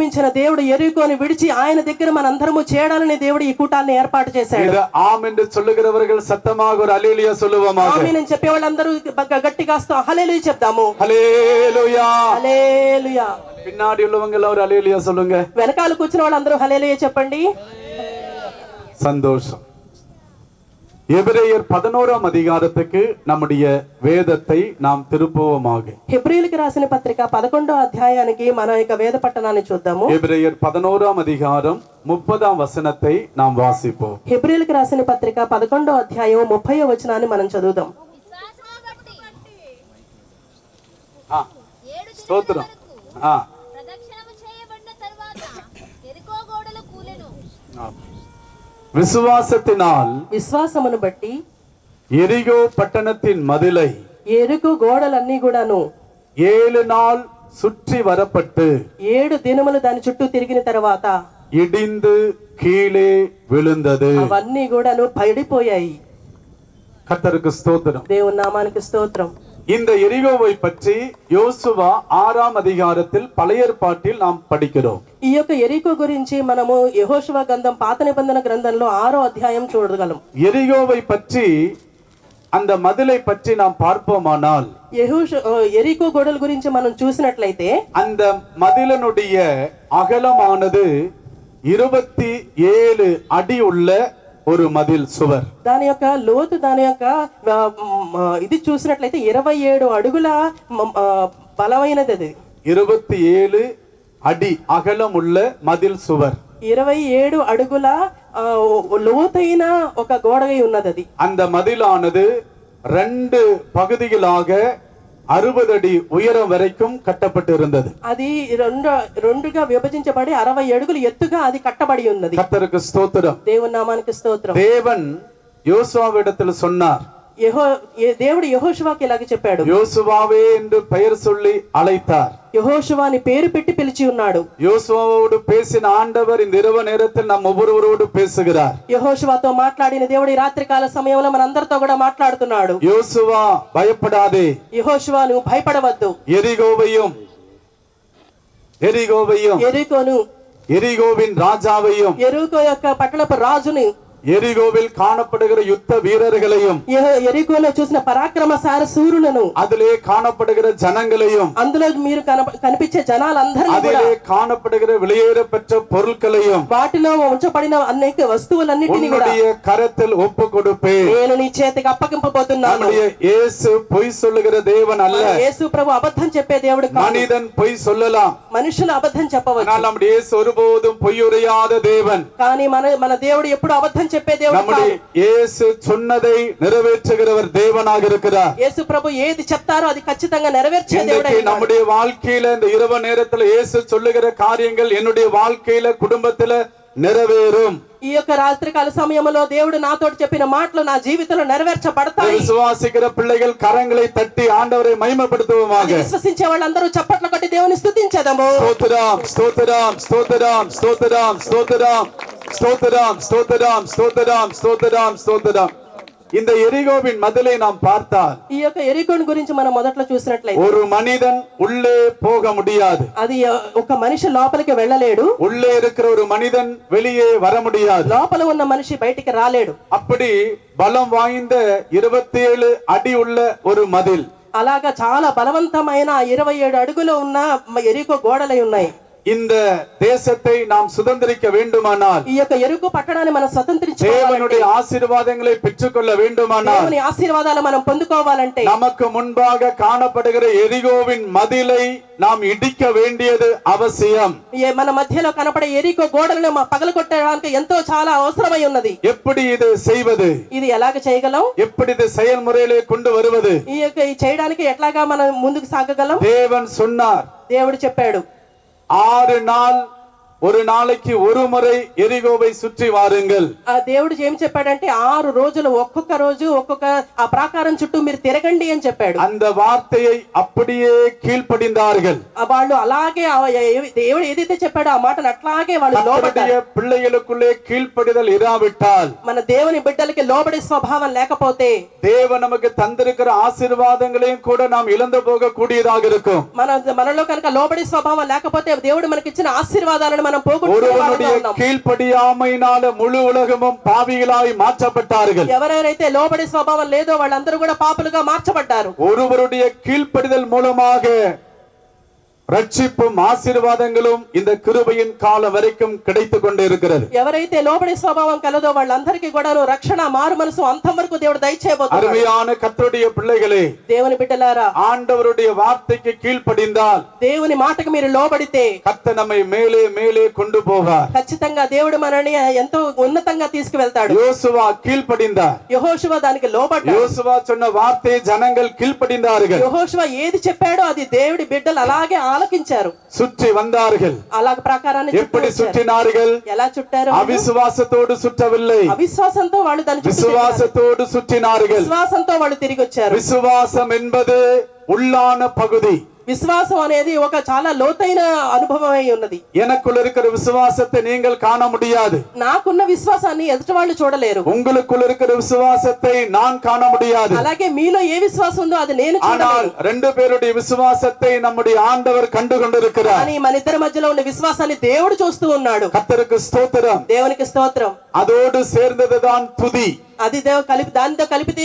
ప్రేమించిన దేవుడు ఎరికోని విడిచి ఆయన దగ్గర మనందరము చేరాలని దేవుడు ఈ కూటాన్ని ఏర్పాటు చేశాడు. ஆம் என்று சொல்லுகிறவர்கள் சத்தமாக ஒரு அல்லேலூயா சொல்லுவோமாக. ఆమేన్ అని చెప్పే వాళ్ళందరూ గట్టిగా హల్లెలూయా చెప్దాము. హల్లెలూయా హల్లెలూయా. பின்னாடி உள்ளவங்க எல்லாம் ஒரு அல்லேலூயா சொல்லுங்க. వెనకాల కూర్చున్న వాళ్ళందరూ హల్లెలూయా చెప్పండి. சந்தோஷம். எபிரேயர் 11ஆம் அதிகாரத்துக்கு நம்முடைய வேதத்தை நாம் திருப்புவோமாக. హెబ్రీయులకు రాసిన పత్రిక 11వ అధ్యాయానికి మన యొక్క వేద పట్టణాన్ని చూద్దాము. எபிரேயர் 11ஆம் அதிகாரம் 30ஆம் వచనத்தை நாம் వాసిపోం. హెబ్రీయులకు రాసిన పత్రిక 11వ అధ్యాయం 30వ వచనాన్ని మనం చదువుదాం. స్తోత్రం. ప్రదక్షిణము చేయబడిన తరువాత యెరికో గోడలు కూలెను. விசுவாசத்தினால் విశ్వాసమును బట్టి எரிகோ பட்டணத்தின் மதிலை ఎరుకు గోడలన్నీ కూడాను 7 நாள் சுற்றி வரப்பட்டு 7 దినములు దాని చుట్టూ తిరిగిన తర్వాత இடிந்து கீழே விழுந்தது. అవన్నీ కూడాను పడిపోయాయి. கர்த்தருக்கு ஸ்தோத்திரம். దేవుని నామానికి స్తోత్రం. இந்த எரிகோவை பற்றி யோசுவா 6ஆம் அதிகாரத்தில் பழைய ஏற்பாட்டில் நாம் படிக்கிறோம். ఈ యొక్క ఎరికో గురించి మనము యెహోషువ గ్రంథం పాత నిబంధన గ్రంథంలో 6వ అధ్యాయం చూడగలం. எரிகோவை பற்றி அந்த மதிலை பற்றி நாம் பார்ப்போமானால் ఎరికో గోడల గురించి మనం చూసినట్లయితే அந்த மதிலனுடைய அகலமானது 27 அடி உள்ள ஒரு மதில் சுவர். దాని యొక్క లోతు దాని యొక్క ఇది చూసినట్లయితే 27 అడుగుల బలమైనది. అది 27 అడి అగలం ఉల్ల మదిల్ సువర్. 27 అడుగుల లోతైన ఒక గోడగై ఉన్నది. అది அந்த மதிலானது 2 பகுதிகளாக 60 அடி உயரம் வரைக்கும் கட்டப்பட்டு இருந்தது. అది రెండుగా విభజించబడి 60 అడుగులు ఎత్తుగా అది కట్టబడి ఉన్నది. கர்த்தருக்கு ஸ்தோத்திரம். దేవుని నామానికి స్తోత్రం. தேவன் யோசுவாவிடத்தில் சொன்னார். దేవుడు యెహోషువాకి ఇలాగ చెప్పాడు. யோசுவாவே என்று பெயர் சொல்லி அழைத்தார். యెహోషువాని పేరు పెట్టి పిలిచి ఉన్నాడు. யோசுவாவோடு பேசின ஆண்டவர் இந்த இரவு நேரத்தில் நாம் ஒவ்வொருவரோடு பேசுகிறார். యెహోషువాతో మాట్లాడిన దేవుడు ఈ రాత్రి కాల సమయంలో మనందరితో కూడా మాట్లాడుతున్నాడు. யோசுவா பயப்படாதே. యెహోషువా నువ్వు భయపడవద్దు. எரிகோவையும் எரிகோவின் ராஜாவையும் ఎరికో యొక్క పట్టణపు రాజుని எரிகோவில் காணப்படுகிற யுத்த வீரர்களையும் ఎరికోలో చూసిన పరాక్రమశాలి శూరులను அதிலே காணப்படுகிற ஜனங்களையும் అందులో మీరు కనిపించే జనాలందరినీ அதிலே காணப்படுகிற வெளியேறப்பெற்ற பொருட்களையும் వాటిలో ఉంచబడిన అనేక వస్తువులన్నిటిని కూడా உம்முடைய கரத்தில் ஒப்பு கொடுப்பேன். నేను నీ చేతికి అప్పగింపబోతున్నాను. நம்முடைய இயேசு பொய் சொல்லுகிற தேவன் அல்ல. యేసు ప్రభు అబద్ధం చెప్పే దేవుడు కాదు. மனிதன் பொய் சொல்லலாம், మనుషులు అబద్ధం చెప్పవచ్చు. ஆனால் நம்முடைய இயேசு ஒருபோதும் பொய்யுரையாத தேவன். కానీ మన దేవుడు ఎప్పుడు అబద్ధం చెప్పే దేవుడు కాదు. நம்முடைய இயேசு சொன்னதை நிறைவேற்றுகிறவர் தேவனாக இருக்கிறார். యేసు ప్రభు ఏది చెప్తారో అది ఖచ్చితంగా నెరవేర్చే దేవుడే. நம்முடைய வாழ்க்கையில இந்த இரவு நேரத்துல இயேசு சொல்லுகிற காரியங்கள் என்னுடைய வாழ்க்கையில குடும்பத்துல நிறைவேறும். ఈ యొక్క రాత్రికాల సమయంలో దేవుడు నాతో చెప్పిన మాటలు నా జీవితంలో నెరవేర్చబడతాయి. విశ్వాసిக்கிற பிள்ளைகள் கரங்களை தட்டி ஆண்டவரை மகிமைப்படுத்துவோமாக. విశ్వసించే వాళ్ళందరూ చప్పట్లు కొట్టి దేవుని స్తుతించదము. స్తోత్రం స్తోత్రం స్తోత్రం స్తోత్రం స్తోత్రం స్తోత్రం స్తోత్రం స్తోత్రం స్తోత్రం స్తోత్రం. இந்த எரிகோவின் மதிலை நாம் பார்த்தால் ఈ యొక్క ఎరికోను గురించి మనం మొదట్లో చూసినట్లయితే ஒரு மனிதன் உள்ளே போக முடியாது. అది ఒక మనిషి లోపలికి వెళ్ళలేడు. உள்ளே இருக்கிற ஒரு மனிதன் வெளியே வர முடியாது. లోపల ఉన్న మనిషి బయటికి రాలేడు. அப்படி பலம் வாய்ந்த 27 அடி உள்ள ஒரு மதில். అలాగా చాలా బలవంతమైన 27 అడుగులు ఉన్న ఎరికో గోడలై ఉన్నాయి. இந்த தேசத்தை நாம் சுதந்திரிக்க வேண்டுமானால், ఈ యొక్క ఎరుకు పట్టణాన్ని మనం స్వతంత్రించుకోవాలంటే, தேவனுடைய ஆசீர்வாதங்களை பெற்றுக்கொள்ள வேண்டுமானால், దేవుని ఆశీర్వాదాలు మనం పొందుకోవాలంటే நமக்கு முன்பாக காணப்படுகிற எரிகோவின் மதிலை நாம் இடிக்க வேண்டியது அவசியம். మన మధ్యలో కనపడే ఎరికో గోడలను పగలగొట్టడానికి ఎంతో చాలా అవసరమై ఉన్నది. எப்படி இது செய்வது? ఇది ఎలాగ చేయగలం? எப்படி இது செயல்முறையிலே கொண்டு வருவது? ఈ చేయడానికి ఎట్లాగా మనం ముందుకు సాగగలం? தேவன் சொன்னார். దేవుడు చెప్పాడు 6 நாள் ஒரு நாளைக்கு ஒரு முறை எரிகோவை சுற்றி வாருங்கள். ఆ దేవుడు ఏం చెప్పాడంటే 6 రోజులు ఒక్కొక్క రోజు ఒక్కొక్క ఆ ప్రాకారం చుట్టూ మీరు తిరగండి అని చెప్పాడు. அந்த வார்த்தையை அப்படியே கீழ்ப்படிந்தார்கள். వాళ్ళు అలాగే దేవుడు ఏదైతే చెప్పాడో ఆ మాటను అట్లాగే వాళ్ళు లోబడ్డారు. பிள்ளைகளுக்குள்ளே கீழ்ப்படிதல் இராவிட்டால், మన దేవుని బిడ్డలకి లోబడే స్వభావం లేకపోతే தேவன் நமக்கு தந்திருக்கிற ஆசீர்வாதங்களையும் கூட நாம் இழந்து போக கூடியதாக இருக்கும். మనలో కనుక లోబడే స్వభావం లేకపోతే దేవుడు మనకి ఇచ్చిన ఆశీర్వాదాలను మనం ஒருவனுடைய கீழ்ப்படியாமையினால முழு உலகமும் பாவிகளாய் மாற்றப்பட்டார்கள். ఎవరెవరైతే లోబడే స్వభావం లేదో వాళ్ళందరూ కూడా పాపులుగా మార్చబడ్డారు. ஒருவருடைய கீழ்ப்படிதல் மூலமாக ரட்சிப்பும் ஆசீர்வாதங்களும் இந்த கிருபையின் காலம் வரைக்கும் கிடைத்துக் கொண்டு இருக்கிறது. ఎవరైతే లోబడే స్వభావం కలదో వాళ్ళందరికీ కూడా రక్షణ మారు మనసు అంతం వరకు దేవుడు దయచేయబోతున్నాడు. அருமையான கர்த்தருடைய பிள்ளைகளே, దేవుని బిడ్డలారా, ஆண்டவருடைய வார்த்தைக்கு கீழ்ப்படிந்தால், దేవుని మాటకు మీరు లోబడితే கர்த்தர் நம்மை மேலே மேலே கொண்டு போவார். ఖచ్చితంగా దేవుడు మనల్ని ఎంతో ఉన్నతంగా తీసుకువెళ్తాడు. யோசுவா கீழ்ப்படிந்தார். యెహోషువ దానికి లోబడ్డాడు. யோசுவா சொன்ன வார்த்தை ஜனங்கள் கீழ்ப்படிந்தார்கள். యెహోషువ ఏది చెప్పాడో అది దేవుడి బిడ్డలు అలాగే ఆలకించారు. சுற்றி வந்தார்கள். అలాగ ప్రకారాన్ని எப்படி சுற்றினார்கள்? ఎలా చుట్టారు? అవిశ్వాసத்தோடு சுற்றவில்லை, అవిశ్వాసంతో వాళ్ళు దాని விசுவாசத்தோடு சுற்றினார்கள். విశ్వాసంతో వాళ్ళు తిరిగి వచ్చారు. விசுவாசம் என்பது உள்ளான பகுதி. విశ్వాసం అనేది ఒక చాలా లోతైన అనుభవం అయి ఉన్నది. எனக்குள்ள இருக்கிற விசுவாசத்தை நீங்கள் காண முடியாது. నాకున్న విశ్వాసాన్ని ఎదుటి వాళ్ళు చూడలేరు. உங்களுக்குள்ள இருக்கிற விசுவாசத்தை நான் காண முடியாது. అలాగే మీలో ఏ విశ్వాసం ఉందో అది నేను ஆனால் చూడలేను. ரெண்டு பேருடைய விசுவாசத்தை நம்முடைய ஆண்டவர் கண்டு கொண்டிருக்கிறார். కానీ మన ఇద్దరి మధ్యలో ఉన్న విశ్వాసాన్ని దేవుడు చూస్తూ ఉన్నాడు. கர்த்தருக்கு ஸ்தோத்திரம். దేవునికి స్తోత్రం. அதோடு சேர்ந்ததுதான் துதி. అది దానితో కలిపితే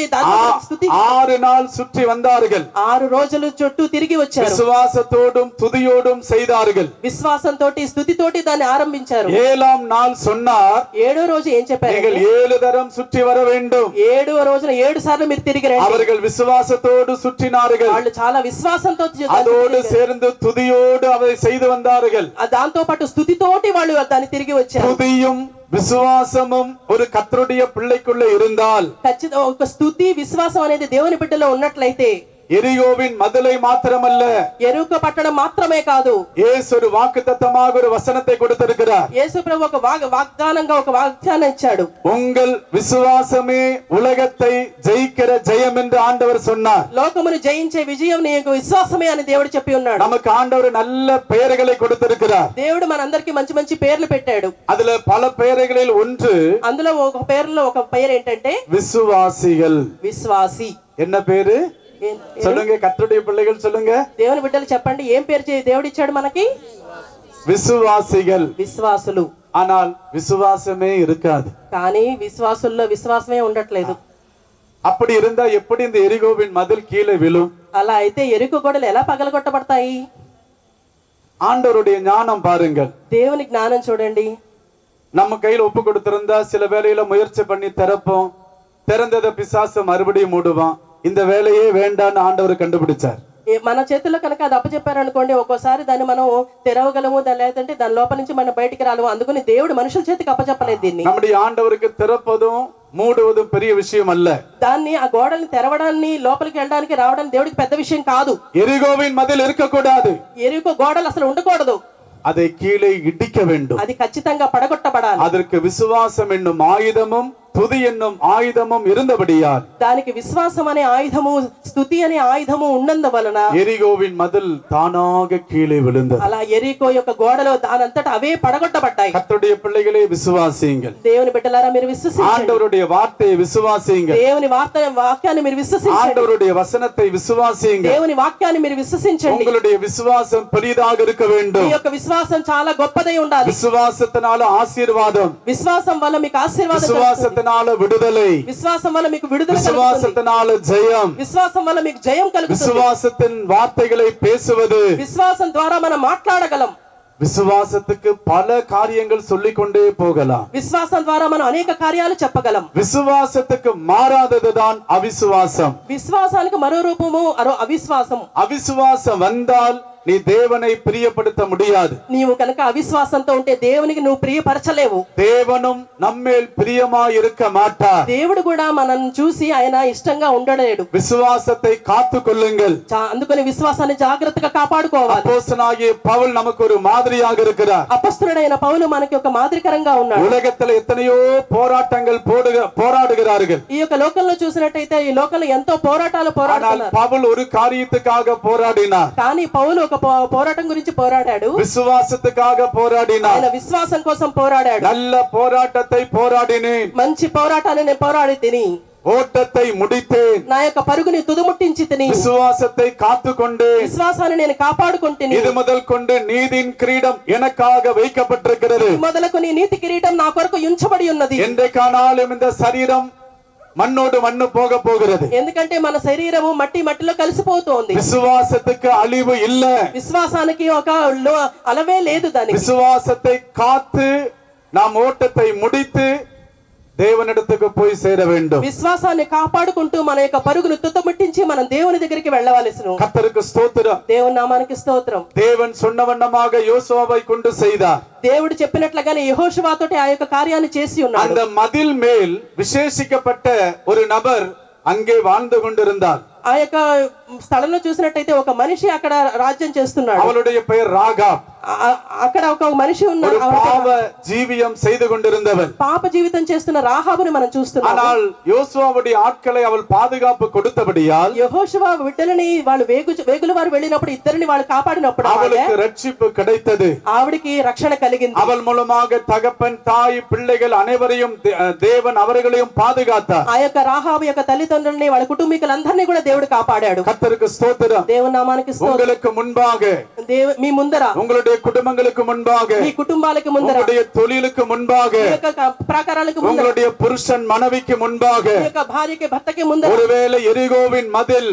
6 நாள் சுற்றி வந்தார்கள். 6 రోజులు చుట్టూ తిరిగి వచ్చారు. விசுவாசத்தோடும் துதியோடும் செய்தார்கள். విశ్వాసంతో స్తుతితోటి దాన్ని ఆరంభించారు. 7ஆம் நாள் சொன்னார், 7వ రోజు ఏం చెప్పారు? நீங்கள் 7 தரம் சுற்றி வர வேண்டும். 7వ రోజున 7 సార్లు మీరు తిరిగి రండి. அவர்கள் விசுவாசத்தோடு சுற்றினார்கள். వాళ్ళు చాలా విశ్వాసంతో அதோடு சேர்ந்து துதியோடு அதை செய்து வந்தார்கள். దాంతో పాటు స్తుతితోటి వాళ్ళు దాన్ని తిరిగి వచ్చారు. துதியும் விசுவாசமும் ஒரு கர்த்தருடைய பிள்ளைக்குள்ள இருந்தால், ఖచ్చితంగా ఒక స్తుతి విశ్వాసం అనేది దేవుని బిడ్డలో ఉన్నట్లయితే எரிகோவின் மதிலை மாத்திரமல்ல, ఎరుక పట్టణం మాత్రమే కాదు, இயேசு ஒரு வாக்குத்தத்தமாக ஒரு வசனத்தை கொடுத்திருக்கிறார். యేసు ప్రభు ఒక వాగ్దానంగా ఒక వాగ్దానం ఇచ్చాడు. உங்கள் விசுவாசமே உலகத்தை ஜெயிக்கிற ஜெயம் என்று ஆண்டவர் சொன்னார். లోకమును జయించే విజయం నీ యొక్క విశ్వాసమే అని దేవుడు చెప్పి ఉన్నాడు. நமக்கு ஆண்டவர் நல்ல பெயர்களை கொடுத்திருக்கிறார். దేవుడు మనందరికీ మంచి మంచి పేర్లు పెట్టాడు. அதுல பல பெயர்களில் ஒன்று, అందులో ఒక పేరులో ఒక పేరు ఏంటంటే விசுவாசிகள். విశ్వాసి. என்ன பேரு சொல்லுங்க? கர்த்தருடைய பிள்ளைகள் சொல்லுங்க. దేవుని బిడ్డలు చెప్పండి, ఏం పేరు దేవుడు ఇచ్చాడు మనకి? விசுவாசிகள். విశ్వాసులు. ஆனால் விசுவாசமே இருக்காது. కానీ విశ్వాసుల్లో విశ్వాసమే ఉండట్లేదు. அப்படி இருந்தா எப்படி இந்த எரிகோவின் மதில் கீழே விழும்? అలా అయితే ఎరుకు గోడలు ఎలా పగలగొట్టబడతాయి? ஆண்டவருடைய ஞானம் பாருங்கள். దేవుని జ్ఞానం చూడండి. நம்ம கையில ஒப்பு கொடுத்திருந்தா சில வேலையில முயற்சி பண்ணி திறப்போம். திறந்தத பிசாசு மறுபடியும் மூடுவான். இந்த வேலையே வேண்டான்னு ஆண்டவர் கண்டுபிடிச்சார். మన చేతుల్లో కనుక అది అప్పచెప్పారనుకోండి, ఒక్కోసారి దాన్ని మనం తెరవగలము, లేదంటే దాని లోపల నుంచి మనం బయటికి రాలేము. అందుకని దేవుడు మనుషుల చేతికి అప్పచెప్పలేదు దీన్ని. நம்முடைய ఆండవருக்கு திறப்பதும் மூடுவதும் பெரிய விஷயம் அல்ல. దాన్ని ఆ గోడల్ని తెరవడాన్ని, లోపలికి వెళ్ళడానికి రావడానికి దేవుడికి పెద్ద విషయం కాదు. எரிகோவின் மதில் இருக்கக்கூடாது. ఎరుకు గోడలు అసలు ఉండకూడదు. அதை கீழே இடிக்க வேண்டும். అది ఖచ్చితంగా పడగొట్టబడాలి. அதற்கு விசுவாசம் என்னும் ஆயுதமும் துதி என்னும் ஆயுதமும் இருந்தபடியால், దానికి విశ్వాసం అనే ఆయుధము, స్తుతి అనే ఆయుధము ఉన్నందువలన எரிகோவின் மதில் தானாக கீழே விழுந்தது. అలా ఎరికో యొక్క గోడలో దానంతట అవే పడగొట్టబడ్డాయి. கர்த்தருடைய பிள்ளைகளே விசுவாசியுங்கள். దేవుని బిడ్డలారా మీరు విశ్వసించండి. ஆண்டவருடைய வார்த்தையை விசுவாசியுங்கள். దేవుని వాక్యాన్ని మీరు విశ్వసించండి. ஆண்டவருடைய வசனத்தை விசுவாசியுங்கள். దేవుని వాక్యాన్ని మీరు విశ్వసించండి. உங்களுடைய விசுவாசம் பெரிதாக இருக்க வேண்டும். మీ యొక్క విశ్వాసం చాలా గొప్పదై ఉండాలి. விசுவாசத்தினால ஆசீர்வாதம், విశ్వాసం వల్ల మీకు ఆశీర్వాదం, விசுவாசத்தினால விடுதலை, విశ్వాసం వల్ల మీకు విడుదల కలుగుతుంది. விசுவாசத்தினால ஜெயம், విశ్వాసం వల్ల మీకు జయం కలుగుతుంది. விசுவாசத்தின் வார்த்தைகளை பேசுவது, విశ్వాసం ద్వారా మనం మాట్లాడగలం. விசுவாசத்துக்கு பல காரியங்கள் சொல்லிக் கொண்டே போகலாம். విశ్వాసం ద్వారా మనం అనేక కార్యాలు చెప్పగలం. விசுவாசத்துக்கு மாறாததுதான் அவிசுவாசம். విశ్వాసానికి మరో రూపము అవిశ్వాసం. அவிசுவாசம் வந்தால் நீ தேவனை பிரியப்படுத்த முடியாது. నీవు కనుక అవిశ్వాసంతో ఉంటే దేవునికి నువ్వు ప్రియపరచలేవు. தேவனும் நம்மேல் பிரியமாய் இருக்க மாட்டார். దేవుడు కూడా మనల్ని చూసి ఆయన ఇష్టంగా ఉండలేడు. விசுவாசத்தை காத்து கொள்ளுங்கள். అందుకని విశ్వాసాన్ని జాగ్రత్తగా కాపాడుకోవాలి. அப்போஸ்தலனாகிய பவுல் நமக்கு ஒரு மாதிரியாக இருக்கிறார். అపొస్తలుడైన పౌలు మనకి ఒక మాదిరికరంగా ఉన్నాడు. உலகத்தில் எத்தனையோ போராட்டங்கள் போராடுகிறார்கள். ఈ యొక్క లోకంలో చూసినట్టయితే ఈ లోకంలో ఎంతో పోరాటాలు ஆனால் పోరాడుతున్నారు. பவுல் ஒரு காரியத்துக்காக போராடினார். కానీ పౌలు ఒక పోరాటం గురించి పోరాడాడు. விசுவாசத்துக்காக போராடினார். ఆయన విశ్వాసం కోసం పోరాడాడు. நல்ல పోరాட்டத்தை போராடினேன். మంచి పోరాటాన్ని నేను పోరాడి తిని ஓட்டத்தை முடித்தேன். నా యొక్క పరుగుని తుదముట్టించి తిని விசுவாசத்தை காத்துக்கொண்டேன். విశ్వాసాన్ని నేను కాపాడుకుంటుని இது முதல் கொண்டு நீதியின் கிரீடம் எனக்காக வைக்கப்பட்டிருக்கிறது. మొదలుకొని నీతి కిరీటం నా కొరకు ఉంచబడి ఉన్నది. என்றைக்கானாலும் இந்த சரீரம் மண்ணோடு மண்ணு போக போகிறது. ఎందుకంటే మన శరీరము మట్టిలో కలిసిపోతోంది. விசுவாசத்துக்கு அழிவு இல்ல. విశ్వాసానికి ఒక అలవే లేదు. దానికి விசுவாசத்தை காத்து நாம் ஓட்டத்தை முடித்து தேவனிடத்துக்கு போய் சேர வேண்டும். విశ్వాసాన్ని కాపాడుకుంటూ మన యొక్క పరుగును తుదముట్టించి మనం దేవుని దగ్గరికి వెళ్ళవలెను. கர்த்தருக்கு ஸ்தோத்திரம். దేవుని నామానికి స్తోత్రం. தேவன் சொன்னவண்ணமாக யோசுவாவை கொண்டு செய்தார். దేవుడు చెప్పినట్లుగానే యెహోషువతోటి ఆ యొక్క కార్యాన్ని చేసి ఉన్నాడు. அந்த மதில் மேல் விசேஷிக்கப்பட்ட ஒரு நபர் அங்கே வாழ்ந்து கொண்டிருந்தார். ఆ యొక్క స్థలంలో చూసినట్టయితే ఒక మనిషి అక్కడ రాజ్యం చేస్తున్నాడు. அவளுடைய பெயர் ராகாப். అక్కడ ఒక మనిషి ఉన్నాడు. பாவ ஜீவியம் செய்து கொண்டிருந்தவன். పాప జీవితం చేస్తున్న రాహాబుని మనం చూస్తున్నాం. ஆனால் யோசுவாவுடைய ஆட்களை அவள் பாதுகாப்பு கொடுத்தபடியால் యెహోషువ బిడ్డలని వాళ్ళు వేగుల వారు వెళ్ళినప్పుడు ఇద్దరిని వాళ్ళు కాపాడినప్పుడు அவளுக்கு ரட்சிப்பு கிடைத்தது. ఆవిడికి రక్షణ కలిగింది. அவள் மூலமாக தகப்பன் தாய் பிள்ளைகள் அனைவரையும் தேவன் அவர்களையும் பாதுகாத்தார். ఆ యొక్క రాహాబు యొక్క తల్లిదండ్రుల్ని వాళ్ళ కుటుంబీకులందరినీ కూడా దేవుడు కాపాడాడు. கர்த்தருக்கு ஸ்தోத்திரம். దేవుని నామానికి స్తోత్రం. உங்களுக்கு முன்பாக మీ ముందర உங்களுடைய குடும்பங்களுக்கு முன்பாக మీ కుటుంబాలకు ముందర உங்களுடைய தொழிலுக்கு முன்பாக మీ యొక్క ప్రాకారాలకు ముందర உங்களுடைய புருஷன் மனைவிக்கு முன்பாக మీ యొక్క భార్యకి భర్తకి ముందర ஒருவேளை எரிகோவின் மதில்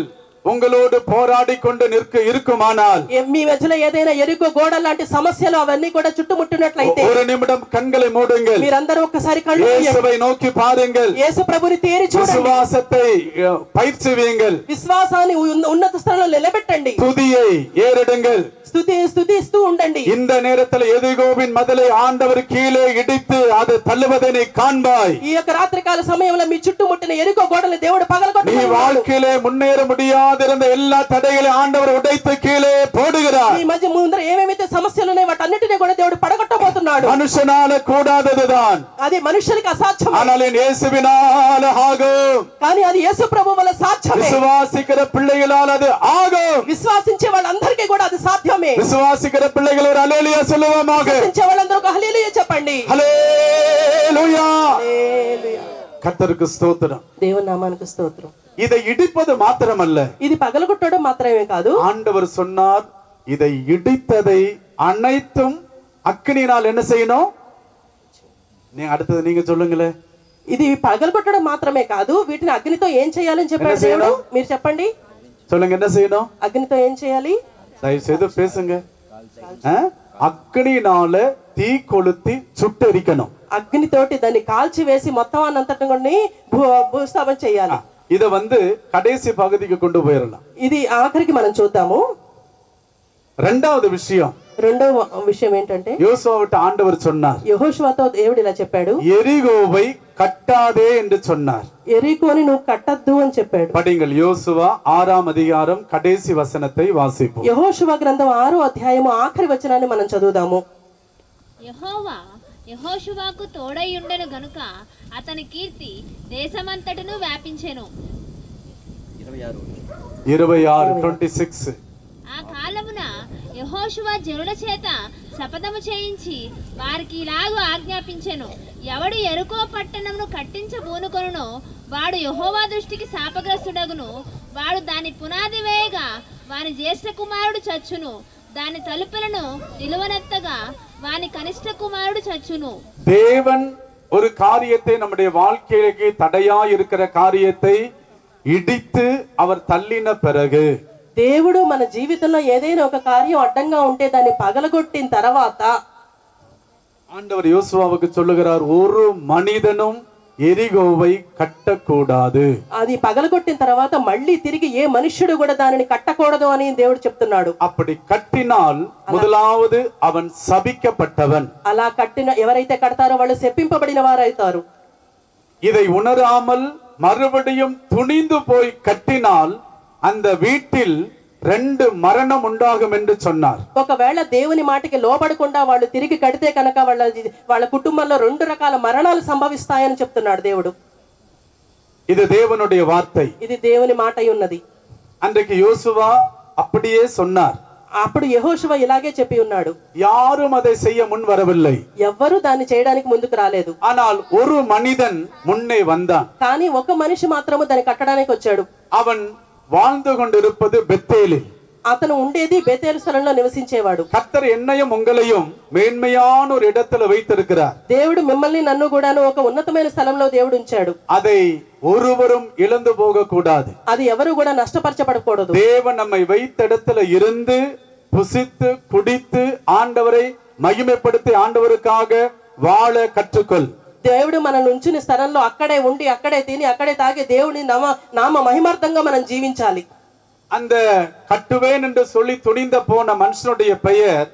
உங்களோடு போராடி கொண்டு இருக்குமானால் మీ మధ్యలో ఏదైనా ఎరుకో గోడ లాంటి సమస్యలు అవన్నీ కూడా చుట్టుముట్టినట్లయితే ஒரு நிமிடம் கண்களை மூடுங்கள். మీరందరూ ఒక్కసారి కళ్ళు இயேசுவை நோக்கி பாருங்கள். యేసు ప్రభుని తేరి చూడండి. விசுவாசத்தை பயிற்சிவீங்கள். విశ్వాసాన్ని ఉన్నత స్థలంలో నిలబెట్టండి. துதியை ஏறெடுங்கள். స్తుతిస్తూ ఉండండి. இந்த நேரத்தில் எரிகோவின் மதிலை ஆண்டவர் கீழே இடித்து அது தள்ளுவதனை காண்பாய். ఈ యొక్క రాత్రికాల సమయంలో మీ చుట్టుముట్టిన ఎరుకో గోడలు దేవుడు நீ పగలగొట్టును. வாழ்க்கையிலே முன்னேற முடியாதிருந்த எல்லா தடைகளையும் ஆண்டவர் உடைத்து கீழே போடுகிறார். ఈ మధ్య ముందర ఏమేమైతే సమస్యలు ఉన్నాయో వాటన్నిటిని కూడా దేవుడు పడగొట్టబోతున్నాడు. மனுஷனால கூடாததுதான், అది మనుషులకు అసాధ్యం. ஆனால் என் இயேசுவினால் ஆகும். కానీ అది యేసు ప్రభు వల్ల సాధ్యమే. விசுவாசிக்கிற பிள்ளைகளால் அது ஆகும். విశ్వాసించే వాళ్ళందరికీ కూడా అది సాధ్యమే. விசுவாசிக்கிற பிள்ளைகள் ஒரு அல்லேலூயா சொல்லுவோமாக. విశ్వసించే వాళ్ళందరూ ఒక హల్లెలూయా చెప్పండి. அல்லேலூயா. హల్లెలూయా. கர்த்தருக்கு ஸ்தோத்திரம். దేవుని నామానికి స్తోత్రం. இதை இடிப்பது மாத்திரமல்ல, ఇది పగలగొట్టడం మాత్రమే కాదు, ஆண்டவர் சொன்னார் இதை இடித்ததை அனைத்தும் அக்கினியினால் என்ன செய்யணும்? அடுத்தது நீங்க சொல்லுங்களே. ఇది పగలగొట్టడం మాత్రమే కాదు, వీటిని అగ్నితో ఏం చేయాలని చెప్పాడు దేవుడు. మీరు చెప్పండి, சொல்லுங்க, என்ன செய்யணும்? అగ్నితో ఏం చేయాలి? தயவு செய்து பேசுங்க. అగ్నినాల తీ కొలుతి చుట్టెరికணும். అగ్నితోటి దాన్ని కాల్చి వేసి మొత్తం అన్నంతటిని భూస్థాపన చేయాలి. இத கடைசி பகுதிக்கு கொண்டு போயிடலாம். ఇది ఆఖరికి మనం చూద్దాము. రెండవ విషయం ఏంటంటే, யோசுவாவிட்ட ஆண்டவர் சொன்னார், యెహోషువతో దేవుడు ఇలా చెప్పాడు, எரிகோவை கட்டாதே என்று சொன்னார். ఎరికోని నువ్వు కట్టద్దు అని చెప్పాడు. படிங்கள், யோசுவா 6ஆம் அதிகாரம் கடைசி வசனத்தை வாசிப்போம். యెహోషువ గ్రంథం 6వ అధ్యాయము ఆఖరి వచనాన్ని మనం చదువుదాము. యెహోవా యెహోషువకు తోడై ఉండెను గనుక అతని కీర్తి దేశమంతటను వ్యాపించెను. 26:26. ఆ కాలమున యెహోషువ జనుల చేత శపథము చేయించి వారికి ఇలాగూ ఆజ్ఞాపించెను, ఎవడు యెరికో పట్టణమును కట్టించబూనుకొనునో వాడు యెహోవా దృష్టికి శాపగ్రస్తుడగును. వాడు దాని పునాది వేయగా వాని జ్యేష్ఠ కుమారుడు చచ్చును. దాని తలుపులను నిలువనెత్తగా వాని కనిష్ట కుమారుడు చచ్చును. தேவன் ஒரு காரியத்தை நம்முடைய வாழ்க்கைக்கு தடையா இருக்கிற காரியத்தை இடித்து அவர் தள்ளின பிறகு, దేవుడు మన జీవితంలో ఏదైనా ఒక కార్యం అడ్డంగా ఉంటే దాన్ని పగలగొట్టిన తర్వాత ஆண்டவர் யோசுவாவுக்கு சொல்லுகிறார், ஒரு மனிதனும் ఎరిగోవై కట్టకూడదు. అది పగలగొట్టిన తర్వాత మళ్ళీ తిరిగి ఏ మనుష్యుడు కూడా దానిని కట్టకూడదు అని దేవుడు చెప్తున్నాడు. அப்படி கட்டினால் முதலாவது அவன் சபிக்கப்பட்டவன். అలా కట్టిన ఎవరైతే కడతారో వాళ్ళు శపింపబడిన వారైతారు. இதை உணராமல் மறுபடியும் துணிந்து போய் கட்டினால் அந்த வீட்டில் 2 மரணம் உண்டாகும் என்று சொன்னார். ఒకవేళ దేవుని మాటకి లోబడకుండా వాళ్ళు తిరిగి కడితే కనుక వాళ్ళ కుటుంబంలో 2 రకాల మరణాలు సంభవిస్తాయని చెప్తున్నాడు దేవుడు. இது தேவனுடைய வார்த்தை. ఇది దేవుని మాట అయి ఉన్నది. அன்றைக்கு யோசுவா அப்படியே சொன்னார். అప్పుడు యెహోషువ ఇలాగే చెప్పి ఉన్నాడు. யாரும் அதை செய்ய முன் வரவில்லை. ఎవ్వరూ దాన్ని చేయడానికి ముందుకు రాలేదు. ஆனால் ஒரு மனிதன் முன்னே வந்தான். కానీ ఒక మనిషి మాత్రము దాన్ని కట్టడానికి వచ్చాడు. அவன் வாழ்ந்து கொண்டிருப்பது பெத்தேலில். అతను ఉండేది బేతేలు స్థలంలో నివసించేవాడు. கர்த்தர் என்னையும் உங்களையும் மேன்மையான ஒரு இடத்துல வைத்திருக்கிறார். దేవుడు మిమ్మల్ని నన్ను కూడాను ఒక ఉన్నతమైన స్థలంలో దేవుడు ఉంచాడు. அதை ஒருவரும் இழந்து போக கூடாது. అది ఎవరు కూడా నష్టపరచబడకూడదు. தேவன் நம்மை வைத்த இடத்துல இருந்து புசித்து குடித்து ஆண்டவரை மகிமைப்படுத்தி ஆண்டவருக்காக வாழ கற்றுக்கொள். దేవుడు మన నుంచుని స్థలంలో అక్కడే ఉండి అక్కడే తిని అక్కడే తాగి దేవుని నామ మహిమార్థంగా మనం జీవించాలి. அந்த கட்டுவேன் என்று சொல்லி துணிந்த போன மனுஷனுடைய பெயர்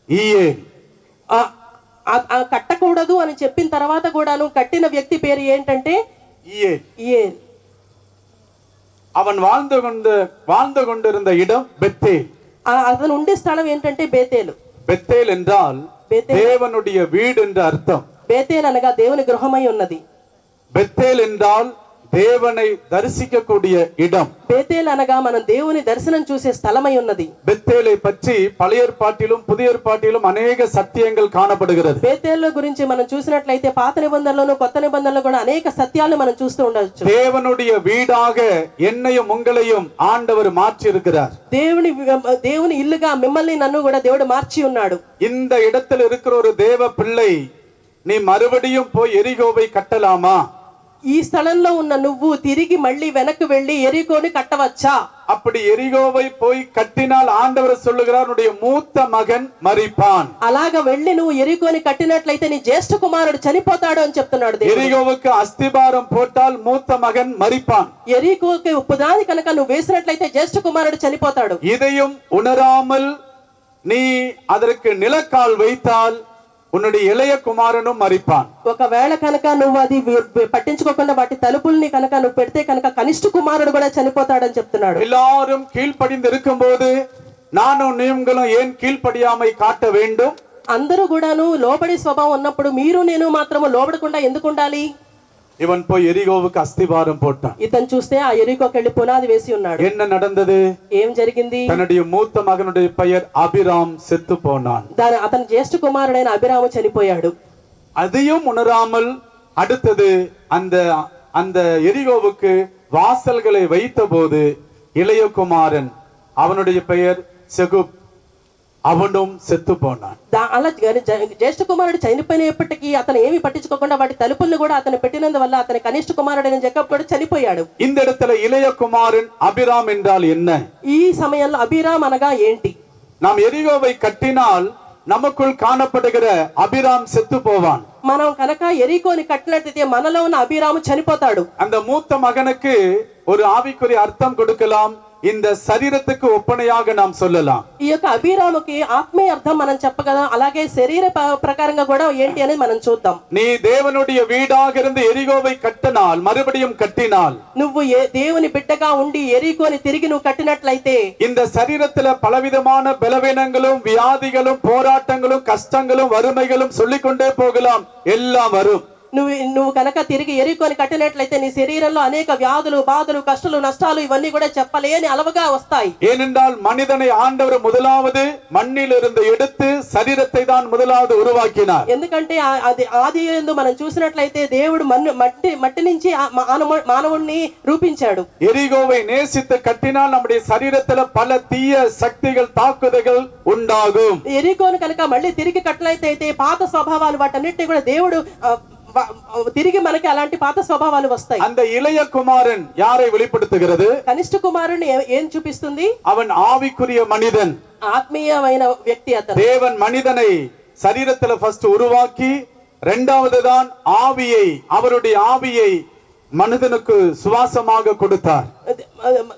ஈயேல். కట్టకూడదు అని చెప్పిన తర్వాత కూడాను కట్టిన వ్యక్తి పేరు ఏంటంటే ஈயேல். அவன் வாழ்ந்து கொண்டிருந்த இடம் பெத்தேல். అతను ఉండే స్థలం ఏంటంటే బేతేలు. பெத்தேல் என்றால் தேவனுடைய வீடு என்று அர்த்தம். బేతేల్ అనగా దేవుని గృహమై ఉన్నది. பெத்தேல் என்றால் தேவனை தரிசிக்கக்கூடிய இடம். బేతేల్ అనగా మనం దేవుని దర్శనం చూసే స్థలమై ఉన్నది. பெத்தேலை பற்றி பழைய ஏற்பாட்டிலும் புதிய ஏற்பாட்டிலும் அநேக சத்தியங்கள் காணப்படுகிறது. బేతేలు గురించి మనం చూసినట్లయితే పాత నిబంధనలోను కొత్త నిబంధనలో కూడా అనేక సత్యాలను మనం చూస్తూ ఉండవచ్చు. தேவனுடைய வீடாக என்னையும் உங்களையும் ஆண்டவர் மாற்றி இருக்கிறார். దేవుని ఇల్లుగా మిమ్మల్ని నన్ను కూడా దేవుడు మార్చి ఉన్నాడు. இந்த இடத்தில் இருக்கிற ஒரு தேவ பிள்ளை நீ மறுபடியும் போய் எரிகோவை கட்டலாமா? ఈ స్థలంలో ఉన్న నువ్వు తిరిగి మళ్ళీ వెనక్కి వెళ్ళి ఎరికోని కట్టవచ్చా? அப்படி எரிகோவை போய் கட்டினால் ஆண்டவர் சொல்லுகிறார் உன்னுடைய மூத்த மகன் மரிப்பான். అలాగా వెళ్ళి నువ్వు ఎరికోని కట్టినట్లయితే నీ జ్యేష్ఠ కుమారుడు చనిపోతాడు అని చెప్తున్నాడు దేవుడు. எரிகோவுக்கு அஸ்திபாரம் போட்டால் மூத்த மகன் மரிப்பான். ఎరికోకి పునాది కనుక నువ్వు వేసినట్లయితే జ్యేష్ఠ కుమారుడు చనిపోతాడు. இதையும் உணராமல் நீ அதற்கு நிலக்கால் வைத்தால் உன்னுடைய இளைய குமாரனும் மரிப்பான். ఒకవేళ కనుక నువ్వు అది పట్టించుకోకుండా వాటి తలుపుల్ని కనుక నువ్వు పెడితే కనుక కనిష్ఠ కుమారుడు కూడా చనిపోతాడని చెప్తున్నాడు. எல்லாரும் கீழ்ப்படிந்து இருக்கும்போது நானும் நீங்களும் ஏன் கீழ்ப்படியாமை காட்ட வேண்டும்? అందరూ కూడాను లోబడి స్వభావం ఉన్నప్పుడు మీరు నేను మాత్రము లోబడకుండా ఎందుకు ఉండాలి? இவன் போய் எரிகோவுக்கு அஸ்திபாரம் போட்டான். ఇతను చూస్తే ఆ ఎరికోకి వెళ్ళి పునాది వేసి ఉన్నాడు. என்ன நடந்தது? ఏం జరిగింది? தன்னுடைய மூத்த மகனுடைய பெயர் அபிராம் செத்து போனான். అతని జ్యేష్ఠ కుమారుడైన అభిరాము చనిపోయాడు. அதையும் உணராமல் அடுத்தது அந்த எரிகோவுக்கு வாசல்களை வைத்த போது இளைய குமாரன் அவனுடைய பெயர் செகுப் அவனும் செத்து போனான். అలా జ్యేష్ఠ కుమారుడు చనిపోయినప్పటికీ అతను ఏమి పట్టించుకోకుండా వాటి తలుపులను కూడా అతను పెట్టినందువల్ల అతని కనిష్ఠ కుమారుడైన జకబ్ కూడా చనిపోయాడు. இந்த இடத்துல இளைய குமாரன் அபிராம் என்றால் என்ன? ఈ సమయంలో అభిరామ్ అనగా ఏంటి? நாம் எரிகோவை கட்டினால் நமக்குள் காணப்படுகிற அபிராம் செத்து போவான். మనం కనుక ఎరికోని కట్టినట్లయితే మనలో ఉన్న అభిరాము చనిపోతాడు. அந்த மூத்த மகனுக்கு ஒரு ஆவிக்குரிய அர்த்தம் கொடுக்கலாம். இந்த சரீரத்துக்கு ஒப்பனையாக நாம் சொல்லலாம். ఈ యొక్క అభిరాముకి ఆత్మీయ అర్థం మనం చెప్పగలం. అలాగే శరీర ప్రకారంగా కూడా ఏంటి అనేది మనం చూద్దాం. நீ தேவனுடைய வீடாக இருந்து எரிகோவை கட்டினால் மறுபடியும் கட்டினால் నువ్వు దేవుని బిడ్డగా ఉండి ఎరికోని తిరిగి నువ్వు కట్టినట్లయితే இந்த சரீரத்துல பலவிதமான பலவீனங்களும் வியாதிகளும் போராட்டங்களும் கஷ்டங்களும் வறுமைகளும் சொல்லிக்கொண்டே போகலாம். எல்லாம் வரும். నువ్వు కనుక తిరిగి ఎరికోని కట్టినట్లయితే నీ శరీరంలో అనేక వ్యాధులు బాధలు కష్టాలు నష్టాలు ఇవన్నీ కూడా చెప్పలేని అలవగా వస్తాయి. ஏனென்றால் மனிதனை ஆண்டவர் முதலாவது மண்ணில் இருந்து எடுத்து சரீரத்தை தான் முதலாவது உருவாக்கினார். ఎందుకంటే అది ఆది యందు మనం చూసినట్లయితే దేవుడు మట్టి నుంచి మానవుణ్ణి రూపించాడు. எரிகோவை நேசித்து கட்டினால் நம்முடைய சரீரத்துல பல தீய சக்திகள் தாக்குதல்கள் உண்டாகும். ఎరికోని కనుక మళ్ళీ తిరిగి కట్టినట్లయితే పాత స్వభావాలు వాటన్నిటిని కూడా దేవుడు తిరిగి మనకి అలాంటి పాత స్వభావాలు వస్తాయి. அந்த இளைய குமாரன் யாரை வெளிப்படுத்துகிறது? కనిష్ఠ కుమారుని ఏం చూపిస్తుంది? அவன் ஆவிக்குரிய மனிதன், ఆత్మీయమైన వ్యక్తి. అతను தேவன் மனிதனை சரீரத்துல ஃபர்ஸ்ட் உருவாக்கி இரண்டாவதுதான் ஆவியை, அவருடைய ஆவியை மனிதனுக்கு சுவாசமாக கொடுத்தார்.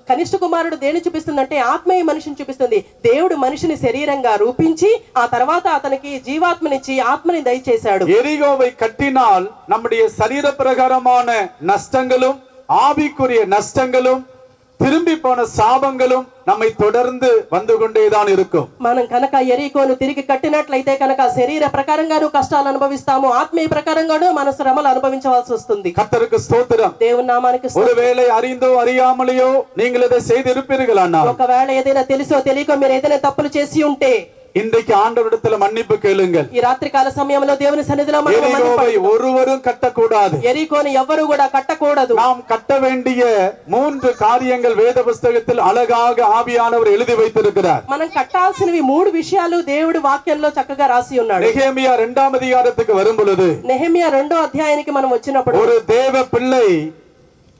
కనిష్ట కుమారుడు దేని చూపిస్తుందంటే ఆత్మీయ మనిషిని చూపిస్తుంది. దేవుడు మనిషిని శరీరంగా రూపించి ఆ తర్వాత అతనికి జీవాత్మనిచ్చి ఆత్మని దయచేశాడు. எரிகோவை கட்டினால் நம்முடைய சரீர பிரகாரமான நஷ்டங்களும் ஆவிக்குரிய நஷ்டங்களும் திரும்பி போன சாபங்களும் நம்மை தொடர்ந்து வந்து கொண்டேதான் இருக்கும். మనం కనుక ఎరికోను తిరిగి కట్టినట్లయితే కనుక శరీర ప్రకారంగాను కష్టాలు అనుభవిస్తాము, ఆత్మీయ ప్రకారంగాను మన శ్రమలు అనుభవించవలసి వస్తుంది. கர்த்தருக்கு ஸ்தோத்திரம். దేవుని నామానికి స్తోత్రం. ஒருவேளை அறிந்தோ அறியாமலையோ நீங்கள் இதை செய்திருப்பீர்கள் ஆனால் ఒకవేళ ఏదైనా తెలుసో తెలియకో మీరు ఏదైనా తప్పులు చేసి ఉంటే இன்றைக்கு ஆண்டவரிடத்துல மன்னிப்பு கேளுங்கள். ఈ రాత్రి కాల సమయంలో దేవుని సన్నిధిలో మనం எரிகோவை ஒருவரும் கட்டக்கூடாது. ఎరికోని ఎవ్వరూ కూడా కట్టకూడదు. நாம் கட்ட வேண்டிய 3 காரியங்கள் வேத புஸ்தகத்தில் அழகாக ஆவியானவர் எழுதி வைத்திருக்கிறார். మనం కట్టాల్సినవి 3 విషయాలు దేవుడి వాక్యంలో చక్కగా రాసి ఉన్నాడు. நெகேமியா 2ஆம் அதிகாரத்துக்கு வரும் பொழுது నెహెమియా 2వ అధ్యాయానికి మనం వచ్చినప్పుడు ஒரு தேவ பிள்ளை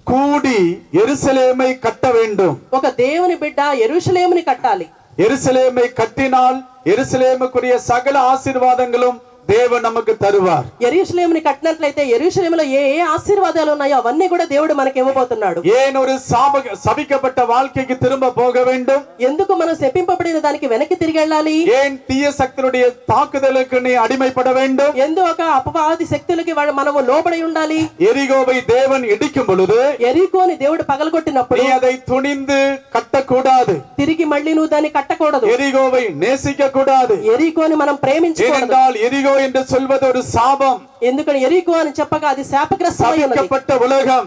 கூடி எருசலேமை கட்ட வேண்டும். ఒక దేవుని బిడ్డ యెరూషలేముని కట్టాలి. எருசலேமை கட்டினால் எருசலேமுக்குரிய சகல ஆசீர்வாதங்களும் தேவன் நமக்கு தருவார். యెరూషలేముని కట్టినట్లయితే యెరూషలేములో ఏ ఏ ఆశీర్వాదాలు ఉన్నాయో అవన్నీ కూడా దేవుడు మనకి ఇవ్వబోతున్నాడు. ஏன் ஒரு சபிக்கப்பட்ட வாழ்க்கைக்கு திரும்ப போக வேண்டும்? ఎందుకు మనం శపింపబడిన దానికి వెనక్కి తిరిగి వెళ్ళాలి? ஏன் தீய சக்தியுடைய தாக்குதலுக்கு நீ அடிமைப்பட வேண்டும்? ఎందుకు ఒక అపవాది శక్తులకి మనము లోబడి ఉండాలి? எரிகோவை தேவன் இடிக்கும் பொழுது ఎరికోని దేవుడు పగలగొట్టినప్పుడు நீ அதை துணிந்து கட்டக்கூடாது. తిరిగి మళ్ళీ నువ్వు దాన్ని కట్టకూడదు. எரிகோவை நேசிக்க கூடாது. ఎరికోని మనం ప్రేమించకూడదు. ஏனென்றால் எரிகோ என்று சொல்வது ஒரு சாபம். ఎందుకని ఎరికో అని చెప్పగా అది శాపగ్రస్తమై ఉన్నది. சபிக்கப்பட்ட உலகம்,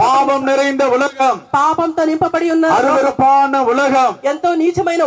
பாவம் நிறைந்த உலகம், పాపంతో నింపబడి ఉన్న அருவருப்பான உலகம், ఎంతో నీచమైన